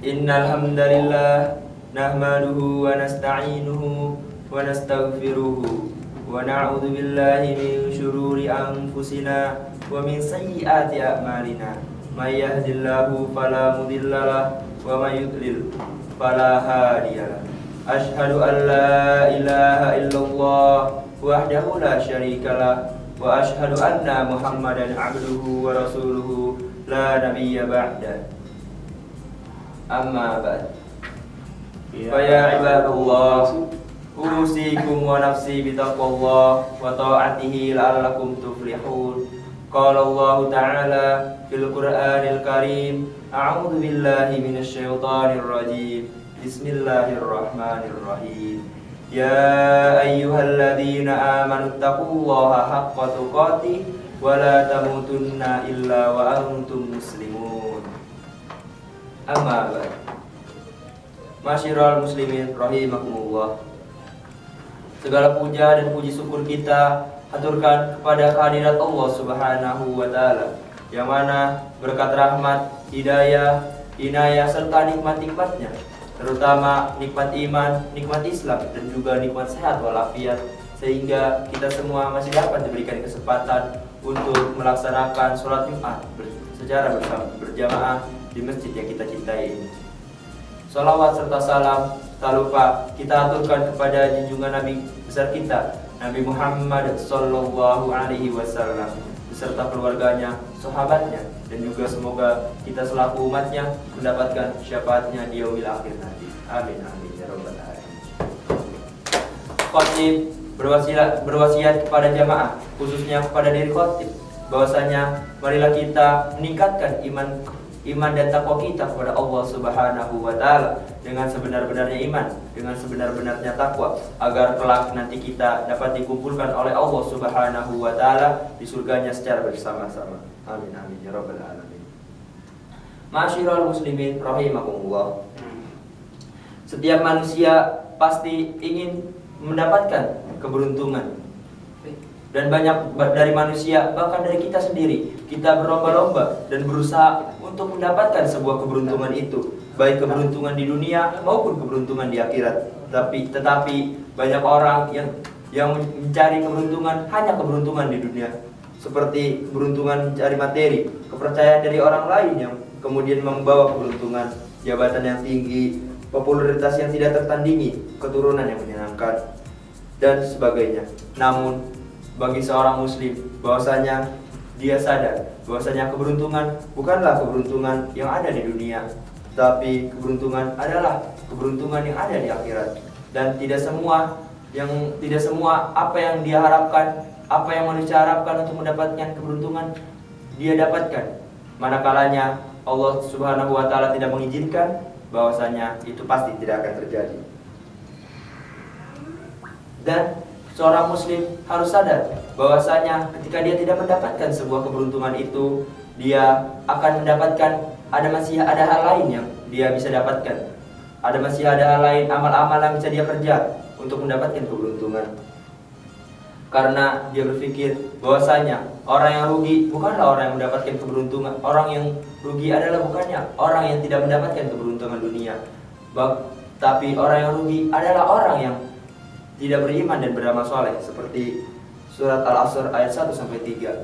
Innal hamdalillah nahmaduhu wa nasta'inuhu wa nastaghfiruhu wa na'udzu billahi min syururi anfusina wa min sayyiati a'malina. May yahdihillahu fala mudhillalah wa may yudlil fala hadiyalah. Asyhadu an la ilaha illallah wahdahu la syarikalah wa asyhadu anna Muhammadan abduhu wa rasuluhu la nabiyya ba'da. Amma ba'd. Fa ya ibadallah, usikum wa nafsi bitaqwallah wa ta'atihi la'allakum tuflihun. Qala Allah ta'ala fil Qur'anil Karim, a'udzu billahi minasy syaithanir rajim. Bismillahirrahmanirrahim. Ya ayyuhalladzina amanu taqullaha haqqa tuqatih wa la tamutunna illa wa antum muslimun. Amma ba'd. Masyiral muslimin rahimakumullah. Segala puja dan puji syukur kita haturkan kepada kehadirat Allah Subhanahu wa taala, yang mana berkat rahmat, hidayah, inayah serta nikmat-nikmatnya, terutama nikmat iman, nikmat Islam dan juga nikmat sehat walafiat, sehingga kita semua masih dapat diberikan kesempatan untuk melaksanakan sholat Jumat secara berjamaah di masjid yang kita cintai ini. Salawat serta salam tak lupa kita aturkan kepada junjungan Nabi besar kita, Nabi Muhammad sallallahu alaihi wasallam, beserta keluarganya, sahabatnya, dan juga semoga kita selaku umatnya mendapatkan syafaatnya di yaumil akhir nanti. Amin amin ya rabbal alamin. Khatib berwasiat kepada jamaah, khususnya kepada diri khatib, bahwasanya marilah kita meningkatkan iman dan takwa kita kepada Allah Subhanahu wa taala dengan sebenar-benarnya iman, dengan sebenar-benarnya takwa, agar kelak nanti kita dapat dikumpulkan oleh Allah Subhanahu wa taala di surganya secara bersama-sama. Amin amin ya rabbal alamin. Masyiral muslimin rahimakumullah. Setiap manusia pasti ingin mendapatkan keberuntungan. Dan banyak dari manusia, bahkan dari kita sendiri, kita berlomba-lomba dan berusaha untuk mendapatkan sebuah keberuntungan itu, baik keberuntungan di dunia maupun keberuntungan di akhirat. Tetapi banyak orang yang mencari keberuntungan hanya keberuntungan di dunia, seperti keberuntungan mencari materi, kepercayaan dari orang lain yang kemudian membawa keberuntungan, jabatan yang tinggi, popularitas yang tidak tertandingi, keturunan yang menyenangkan, dan sebagainya. Namun bagi seorang muslim, bahwasanya dia sadar bahwasanya keberuntungan bukanlah keberuntungan yang ada di dunia, tapi keberuntungan adalah keberuntungan yang ada di akhirat. Dan tidak semua apa yang dia harapkan, apa yang manusia harapkan untuk mendapatkan keberuntungan dia dapatkan. Manakalanya Allah Subhanahu wa taala tidak mengizinkan, bahwasanya itu pasti tidak akan terjadi. Dan seorang muslim harus sadar bahwasanya ketika dia tidak mendapatkan sebuah keberuntungan itu, dia akan mendapatkan masih ada hal lain yang dia bisa dapatkan. Masih ada hal lain, amal-amal yang bisa dia kerja untuk mendapatkan keberuntungan. Karena dia berpikir bahwasanya orang yang rugi bukanlah orang yang mendapatkan keberuntungan. Orang yang rugi adalah bukannya orang yang tidak mendapatkan keberuntungan dunia, tapi orang yang rugi adalah orang yang tidak beriman dan beramal soleh, seperti surat Al-Asr ayat 1-3.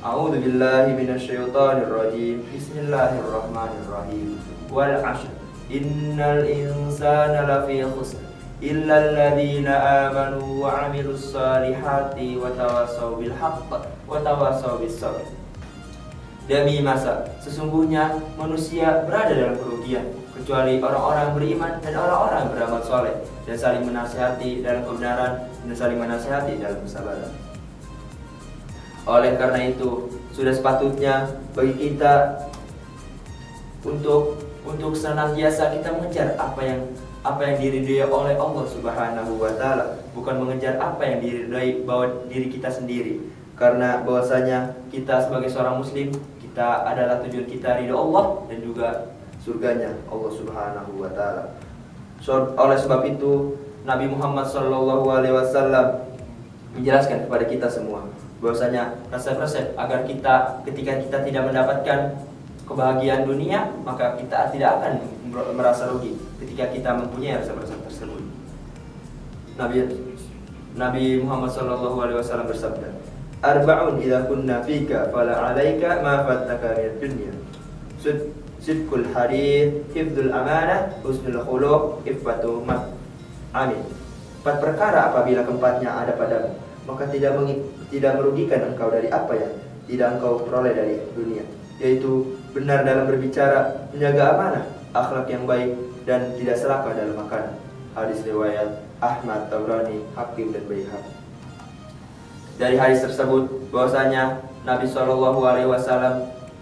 A'udzu billahi minasyaitonir rajim. Bismillahirrahmanirrahim. Wal 'ashr. Innal insana lafi khusr illa alladzina amanu wa 'amilus solihati wa tawassaw bil haqq wa tawassaw bis sabr. Demi masa, sesungguhnya manusia berada dalam kerugian, kecuali orang-orang beriman dan orang-orang beramal soleh, dan saling menasihati dalam kebenaran dan saling menasihati dalam kesabaran. Oleh karena itu, sudah sepatutnya bagi kita untuk senantiasa kita mengejar apa yang diridhai oleh Allah Subhanahu wa taala, bukan mengejar apa yang diridhai diri kita sendiri. Karena bahwasanya kita sebagai seorang muslim, kita adalah tujuan kita ridha Allah dan juga surganya Allah Subhanahu wa taala. Oleh sebab itu, Nabi Muhammad sallallahu alaihi wasallam menjelaskan kepada kita semua bahwasanya resep-resep agar kita ketika kita tidak mendapatkan kebahagiaan dunia, maka kita tidak akan merasa rugi ketika kita mempunyai rasa-rasa tersebut. Nabi Muhammad SAW bersabda, "Arba'un idza kunna fika fala 'alaika ma fattaka min dunya. Sidqul hadith, hifdzul amanah, husnul khuluq, iffatu amin." 4 perkara apabila keempatnya ada padamu, maka tidak merugikan engkau dari apa yang tidak engkau peroleh dari dunia, yaitu benar dalam berbicara, menjaga amanah, akhlak yang baik, dan tidak serakah dalam makanan. Hadis riwayat Ahmad, Tabrani, Hakim, dan Baihaqi. Dari hadis tersebut bahwasanya Nabi SAW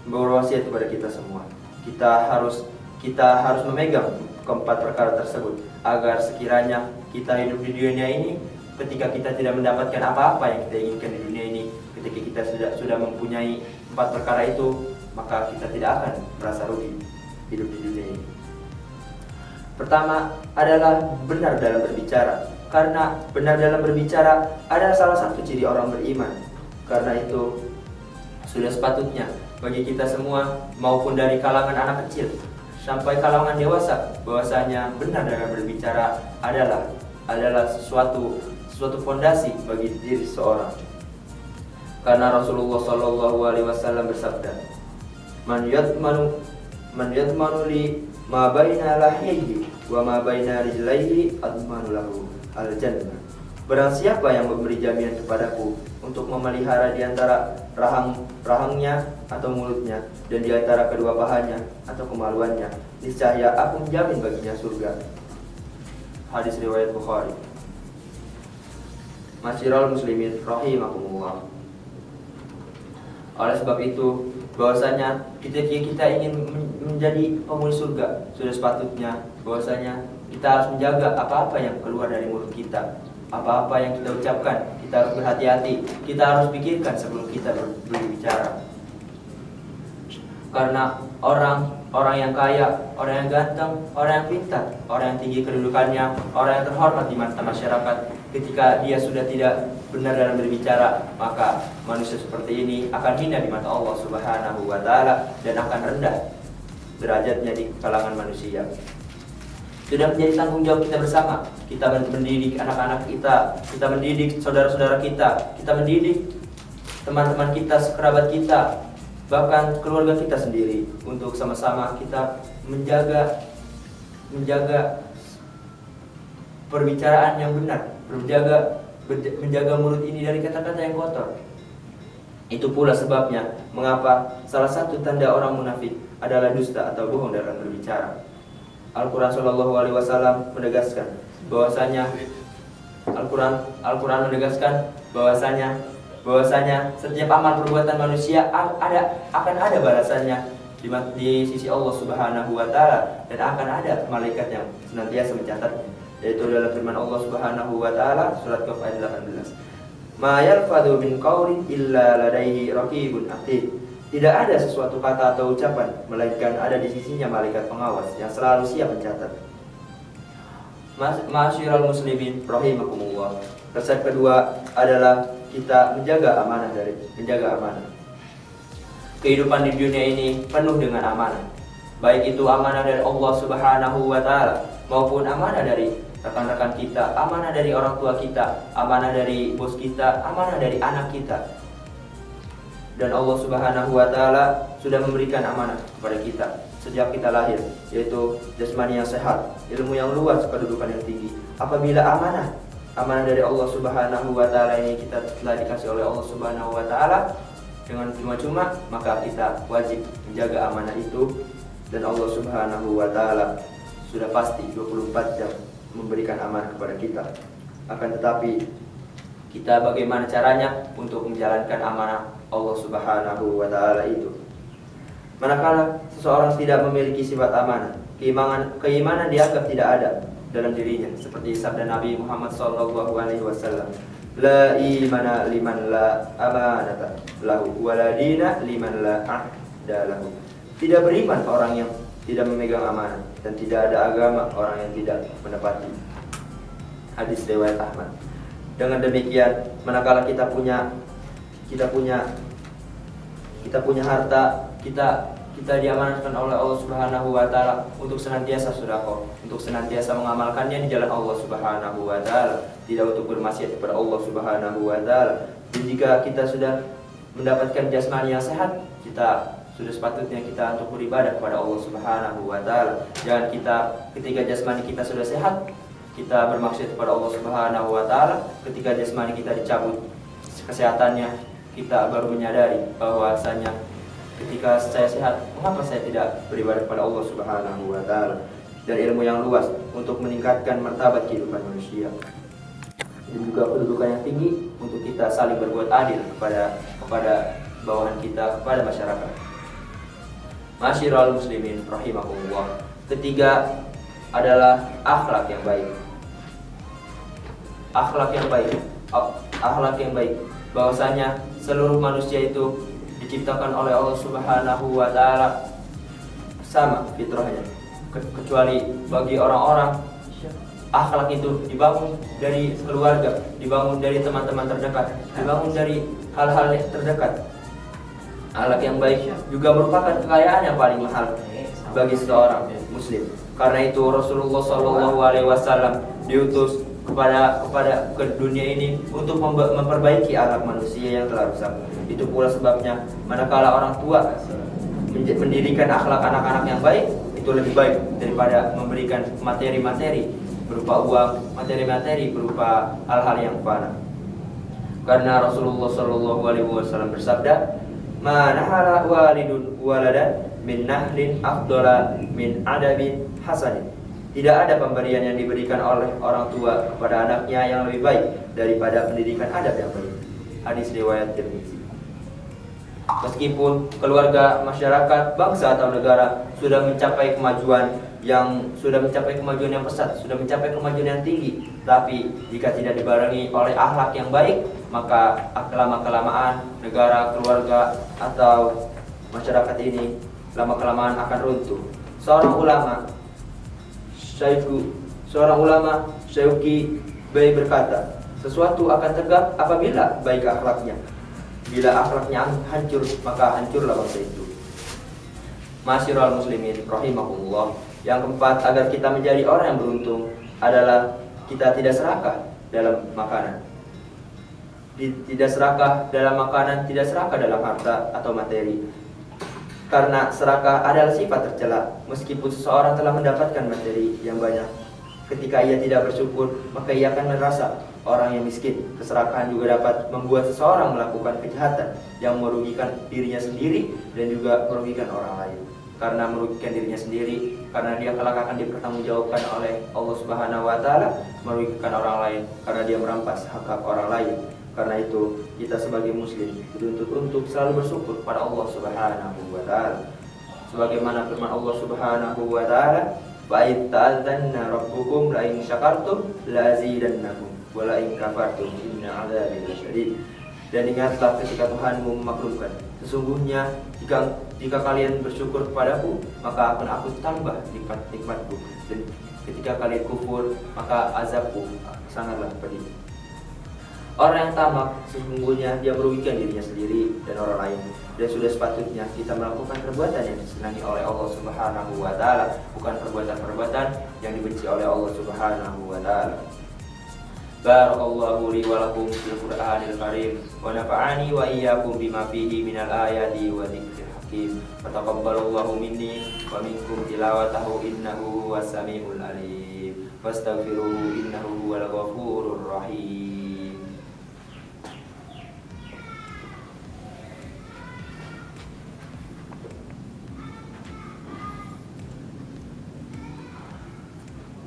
berwasiat kepada kita semua. Kita harus memegang keempat perkara tersebut agar sekiranya kita hidup di dunia ini, ketika kita tidak mendapatkan apa-apa yang kita inginkan di dunia ini, ketika kita sudah mempunyai 4 perkara itu, maka kita tidak akan merasa rugi hidup di dunia ini. Pertama adalah benar dalam berbicara, karena benar dalam berbicara adalah salah satu ciri orang beriman. Karena itu sudah sepatutnya bagi kita semua, maupun dari kalangan anak kecil sampai kalangan dewasa, bahwasanya benar dalam berbicara adalah sesuatu fondasi bagi diri seorang. Karena Rasulullah SAW bersabda, Man yadmanu li ma baina lahihi wa ma baina rijlaihi admanu lahu al-jannah. Barang siapa yang memberi jaminan kepadaku untuk memelihara di antara rahangnya atau mulutnya dan di antara kedua pahanya atau kemaluannya, niscaya aku menjamin baginya surga. Hadis riwayat Bukhari. Masyiral muslimin rahimakumullah. Oleh sebab itu, bahwasanya kita ingin menjadi penghuni surga, sudah sepatutnya bahwasanya kita harus menjaga apa-apa yang keluar dari mulut kita, apa-apa yang kita ucapkan. Kita harus berhati-hati, kita harus pikirkan sebelum kita berbicara. Karena orang yang kaya, orang yang ganteng, orang yang pintar, orang yang tinggi kedudukannya, orang yang terhormat di mata masyarakat, ketika dia sudah tidak benar dalam berbicara, maka manusia seperti ini akan hina di mata Allah Subhanahu wa Ta'ala dan akan rendah derajatnya di kalangan manusia. Sudah menjadi tanggung jawab kita bersama. Kita mendidik anak-anak kita mendidik saudara-saudara kita mendidik teman-teman kita, sekerabat kita, bahkan keluarga kita sendiri, untuk sama-sama kita menjaga perbicaraan yang benar, menjaga mulut ini dari kata-kata yang kotor. Itu pula sebabnya mengapa salah satu tanda orang munafik adalah dusta atau bohong dalam berbicara. Al-Quran Shallallahu Alaihi Wasallam menegaskan bahwasanya Al-Quran menegaskan bahwasanya setiap amal perbuatan manusia akan ada balasannya di sisi Allah Subhanahu wa Ta'ala, dan akan ada malaikat yang senantiasa mencatatnya, yaitu dalam firman Allah Subhanahu wa Ta'ala surat Qaf ayat 18. Ma yalfadhu min qawlin illa ladaihi raqibun atid. Tidak ada sesuatu kata atau ucapan melainkan ada di sisinya malaikat pengawas yang selalu siap mencatat. Ma'asyiral muslimin rahimakumullah. Resep kedua adalah kita menjaga amanah. Kehidupan di dunia ini penuh dengan amanah. Baik itu amanah dari Allah Subhanahu wa Ta'ala maupun amanah dari rekan-rekan kita, amanah dari orang tua kita, amanah dari bos kita, amanah dari anak kita. Dan Allah Subhanahu wa Ta'ala sudah memberikan amanah kepada kita sejak kita lahir, yaitu jasmani yang sehat, ilmu yang luas, kedudukan yang tinggi. Apabila amanah dari Allah Subhanahu wa Ta'ala ini kita telah dikasih oleh Allah Subhanahu wa Ta'ala dengan cuma-cuma, maka kita wajib menjaga amanah itu. Dan Allah Subhanahu wa Ta'ala sudah pasti 24 jam memberikan amanah kepada kita. Akan tetapi kita bagaimana caranya untuk menjalankan amanah Allah Subhanahu wa Ta'ala itu? Manakala seseorang tidak memiliki sifat amanah, keimanan dianggap tidak ada dalam dirinya, seperti sabda Nabi Muhammad SAW, la imana liman la amanata lahu wa la dina liman la ahda lahu. Tidak beriman orang yang tidak memegang amanah, dan tidak ada agama orang yang tidak menepati. Hadis riwayat Ahmad. Dengan demikian, manakala kita punya harta, kita kita diamanatkan oleh Allah Subhanahu wa taala untuk senantiasa sedekah, untuk senantiasa mengamalkannya di jalan Allah Subhanahu wa taala, tidak untuk bermaksiat kepada Allah Subhanahu wa taala. Dan jika kita sudah mendapatkan jasmani yang sehat, kita sudah sepatutnya kita untuk beribadah kepada Allah Subhanahu wa taala. Jangan kita ketika jasmani kita sudah sehat, kita bermaksud kepada Allah Subhanahu wa taala, ketika jasmani kita dicabut kesehatannya, kita baru menyadari bahwasanya ketika saya sehat, mengapa saya tidak beribadah kepada Allah Subhanahu wa taala. Dan ilmu yang luas untuk meningkatkan martabat kehidupan manusia. Dan juga kedudukan yang tinggi untuk kita saling berbuat adil kepada bawahan kita, kepada masyarakat. Masyiral muslimin rahimahullah. Ketiga adalah akhlak yang baik. Akhlak yang baik. Akhlak yang baik. Bahwasanya seluruh manusia itu diciptakan oleh Allah Subhanahu wa taala sama fitrahnya, kecuali bagi orang-orang akhlak itu dibangun dari keluarga, dibangun dari teman-teman terdekat, dibangun dari hal-hal yang terdekat. Akhlak yang baik juga merupakan kekayaan yang paling mahal bagi seorang muslim. Karena itu Rasulullah SAW diutus kepada ke dunia ini untuk memperbaiki akhlak manusia yang telah rusak. Itu pula sebabnya manakala orang tua mendirikan akhlak anak-anak yang baik, itu lebih baik daripada memberikan materi-materi berupa uang, materi-materi berupa hal-hal yang fana. Karena Rasulullah SAW bersabda, "Manahala walidun waladan min nahlin afdala min adabin hasanin." Tidak ada pemberian yang diberikan oleh orang tua kepada anaknya yang lebih baik daripada pendidikan adab yang baik. Hadis riwayat Tirmizi. Meskipun keluarga, masyarakat, bangsa atau negara sudah mencapai kemajuan yang pesat, sudah mencapai kemajuan yang tinggi, tapi jika tidak dibarengi oleh akhlak yang baik, maka lama-kelamaan negara, keluarga atau masyarakat ini lama-kelamaan akan runtuh. Seorang ulama Syaiqi Bai berkata, sesuatu akan tegak apabila baik akhlaknya. Bila akhlaknya hancur, maka hancurlah bangsa itu. Masyiral muslimin rahimahullah. Yang keempat, agar kita menjadi orang yang beruntung adalah kita tidak serakah dalam makanan. Tidak serakah dalam makanan, tidak serakah dalam harta atau materi. Karena serakah adalah sifat tercela. Meskipun seseorang telah mendapatkan materi yang banyak, ketika ia tidak bersyukur, maka ia akan merasa orang yang miskin. Keserakahan juga dapat membuat seseorang melakukan kejahatan yang merugikan dirinya sendiri dan juga merugikan orang lain. Karena merugikan dirinya sendiri, karena dia kelak akan dipertanggungjawabkan oleh Allah Subhanahu wa taala, merugikan orang lain karena dia merampas hak orang lain. Karena itu kita sebagai muslim dituntut untuk selalu bersyukur kepada Allah Subhanahu wa taala. Sebagaimana firman Allah Subhanahu wa taala, "Wa itta'adzanna rabbukum la in syakartum la azidannakum wa la in kafartum inna 'adzabi lasyadid." Dan ingatlah ketika Tuhanmu memaklumkan, sesungguhnya jika kalian bersyukur kepadaku, maka akan aku tambah nikmat-nikmatku, dan ketika kalian kufur, maka azabku sangatlah pedih. Orang yang tamak sesungguhnya dia merugikan dirinya sendiri dan orang lain. Dan sudah sepatutnya kita melakukan perbuatan yang disenangi oleh Allah Subhanahu wa taala, bukan perbuatan-perbuatan yang dibenci oleh Allah Subhanahu wa taala. Barakallahu li wa lakum fil Qur'anil karim wa nafa'ani wa iyyakum bima fihi minal ayati wa dzikril hakim. Wa taqabbalallahu minni wa minkum tilawatahu innahu huwas samiul alim. Wastaghfiruhu innahu huwal ghafurur rahim.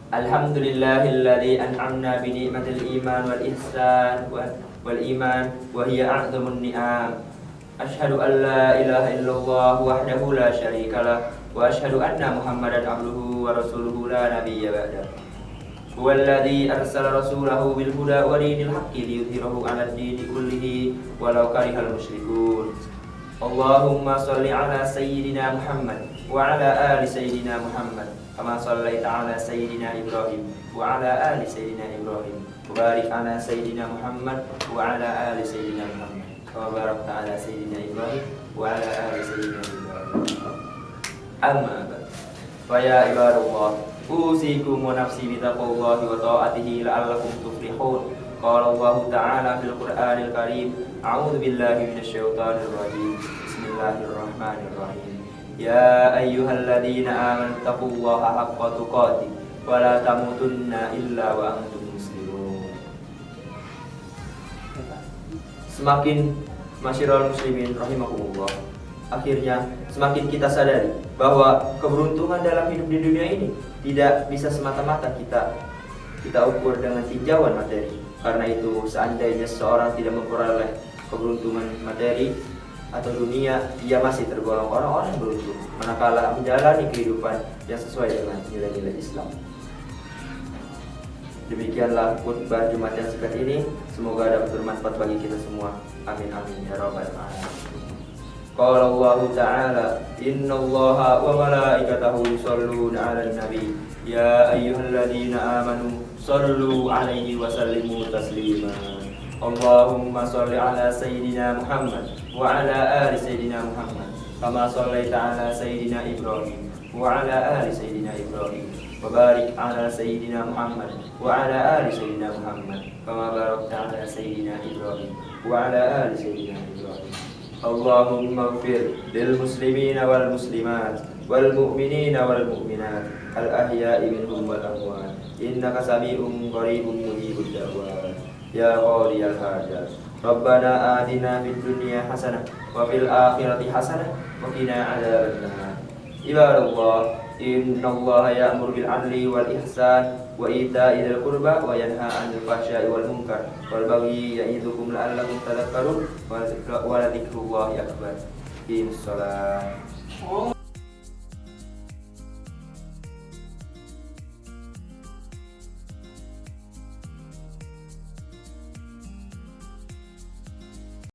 Alhamdulillahilladzi an'amna bi ni'matil iman wal ihsan wal iman wa hiya a'dhamun ni'am. Asyhadu an la ilaha illallah wahdahu la syarika lah wa asyhadu anna Muhammadan abduhu wa rasuluhu la nabiyya ba'da. Huwallazi arsala rasulahu bil huda wa dinil haqqi liyudhhirahu 'alad dini kullihi walau karihal musyrikun. Allahumma shalli ala sayyidina Muhammad wa ala ali sayyidina Muhammad kama shallaita ala sayyidina Ibrahim wa ala ali sayyidina Ibrahim wa barik ala sayyidina Muhammad wa ala ali sayyidina Muhammad kama barakta ala sayyidina Ibrahim wa ala ali sayyidina Ibrahim. Amma ba'd. Fa ya ibadallah, usikum wa nafsi bittaqwallahi wa ta'atihi la'allakum tuflihun. Qala Allah Ta'ala fil Qur'anil Karim, a'udzu billahi minasyaitonir rajim. Bismillahirrahmanirrahim. Ya ayyuhalladzina amanu taqullaha haqqa tuqatih wa la tamutunna illa wa antum muslimun. Semakin masyiral muslimin rahimakumullah, akhirnya semakin kita sadari bahwa keberuntungan dalam hidup di dunia ini tidak bisa semata-mata kita ukur dengan tinjauan materi. Karena itu, seandainya seseorang tidak memperoleh keberuntungan materi atau dunia, dia masih tergolong orang-orang yang beruntung manakala menjalani kehidupan yang sesuai dengan nilai-nilai Islam. Demikianlah khutbah Jumat yang singkat ini. Semoga dapat bermanfaat bagi kita semua. Amin amin ya rabbal alamin. Qala Allah Ta'ala, innallaha wa malaikatahu yusholluna 'alan nabi ya ayyuhalladzina amanu shallu 'alaihi wa sallimu taslima. Allahumma shalli 'ala sayyidina Muhammad wa 'ala ali sayyidina Muhammad kama shallaita 'ala sayyidina Ibrahim wa 'ala ali sayyidina Ibrahim wa barik 'ala sayyidina Muhammad wa 'ala ali sayyidina Muhammad kama barakta 'ala sayyidina Ibrahim wa 'ala ali sayyidina Ibrahim. Allahumma ighfir lil muslimina wal muslimat wal mu'minina wal mu'minat al ahya'i minhum wal amwat innaka sami'un qaribun mujibud da'wat ya qadiyal hajat. Rabbana atina fid dunya hasanah wa fil akhirati hasanah wa qina adzabannar. Ibadallah, innallaha ya'muru bil 'adli wal ihsan wa ita'i dzil qurba wa yanha 'anil fahsya'i wal munkar wal baghi ya'idzukum la'allakum tadhakkarun wa la dzikrullahi akbar. Innash